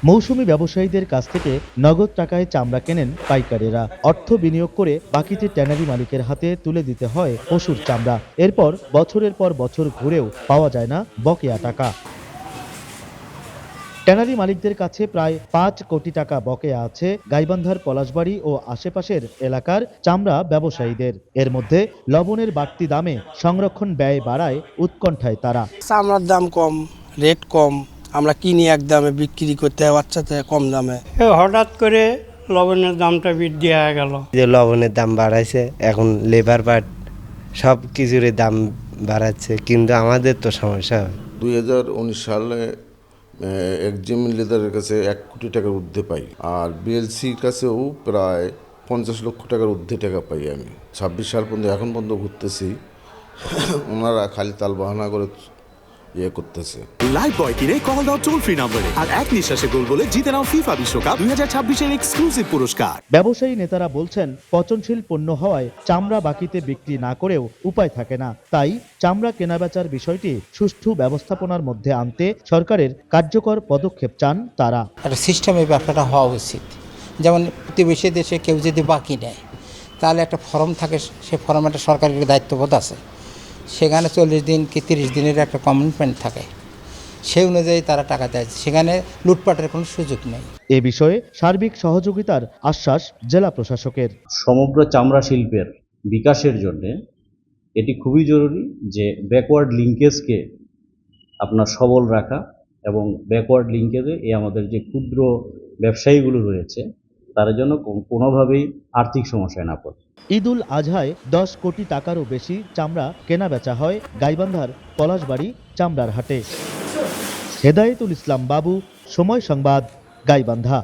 মৌসুমী ব্যবসায়ীদের কাছ থেকে নগদ টাকায় চামড়া কেনেন পাইকারেরা। অর্থ বিনিয়োগ করে বাকিতে ট্যানারি মালিকের হাতে তুলে দিতে হয় পশুর চামড়া। এরপর বছরের পর বছর ঘুরেও পাওয়া যায় না বকেয়া টাকা। ট্যানারি মালিকদের কাছে প্রায় 5 কোটি টাকা বকেয়া আছে গাইবান্ধার পলাশবাড়ী ও আশেপাশের এলাকার চামড়া ব্যবসায়ীদের। এর মধ্যে লবণের বাড়তি দামে সংরক্ষণ ব্যয় বাড়ায় উৎকণ্ঠায় তারা। চামড়ার দাম কম, রেট কম, আমরা কিনি এক দামে, বিক্রি করতে হয় বাচ্চাতে কম দামে। হঠাৎ করে লবণের দামটা বৃদ্ধি হয়ে গেল। যে লবণের দাম বাড়াইছে, এখন লেবার পার্ট সব কিছুর দাম বাড়াচ্ছে, কিন্তু আমাদের তো সমস্যা হয়। 2019 সালে একজিম লেদারের কাছে 1 কোটি টাকার ঊর্ধ্বে পাই, আর বিএলসির কাছেও প্রায় 50 লক্ষ টাকার ঊর্ধ্বে টাকা পাই আমি। 26 সাল পর্যন্ত এখন পর্যন্ত ঘুরতেছি, ওনারা খালি তাল বাহানা করে ইয়ে করতেছে। লাইফ বয় কিনে কল দাও টোল ফ্রি নম্বরে, আর এক নিঃশ্বাসে গোল বলে জিতে নাও ফিফা বিশ্বকাপ 2026-এর এক্সক্লুসিভ পুরস্কার। ব্যবসায়ী নেতারা বলছেন, পচনশীল পণ্য হওয়ায় চামড়া বাকিতে বিক্রি না করেও উপায় থাকে না। তাই চামড়া কেনাবেচার বিষয়টি সুষ্ঠু ব্যবস্থাপনার মধ্যে আনতে সরকারের কার্যকর পদক্ষেপ চান তারা। একটা সিস্টেমে ব্যাপারটা হওয়া উচিত। যেমন প্রতিবেশী দেশে কেউ যদি বাকি নেয়, তাহলে একটা ফর্ম থাকে, সে ফর্মে একটা সরকারের দায়িত্ববোধ আছে, সেখানে 40 দিন কি 30 দিনের একটা কমিটমেন্ট থাকে, সেই অনুযায়ী তারা টাকা দেয়, সেখানে লুটপাটের কোনো সুযোগ নেই। এ বিষয়ে সার্বিক সহযোগিতার আশ্বাস জেলা প্রশাসকের। সমগ্র চামড়া শিল্পের বিকাশের জন্য এটি খুবই জরুরি যে ব্যাকওয়ার্ড লিঙ্কেজকে আপনার সবল রাখা, এবং ব্যাকওয়ার্ড লিঙ্কেজে আমাদের যে ক্ষুদ্র ব্যবসায়ীগুলো রয়েছে তার জন্য কোনোভাবেই আর্থিক সমস্যায় না পড়ে। ঈদুল আজহায় 10 কোটি টাকারও বেশি চামড়া কেনা বেচা হয় গাইবান্ধার পলাশবাড়ী চামড়ার হাটে। হেদায়েতুল ইসলাম বাবু, সময় সংবাদ, গাইবান্ধা।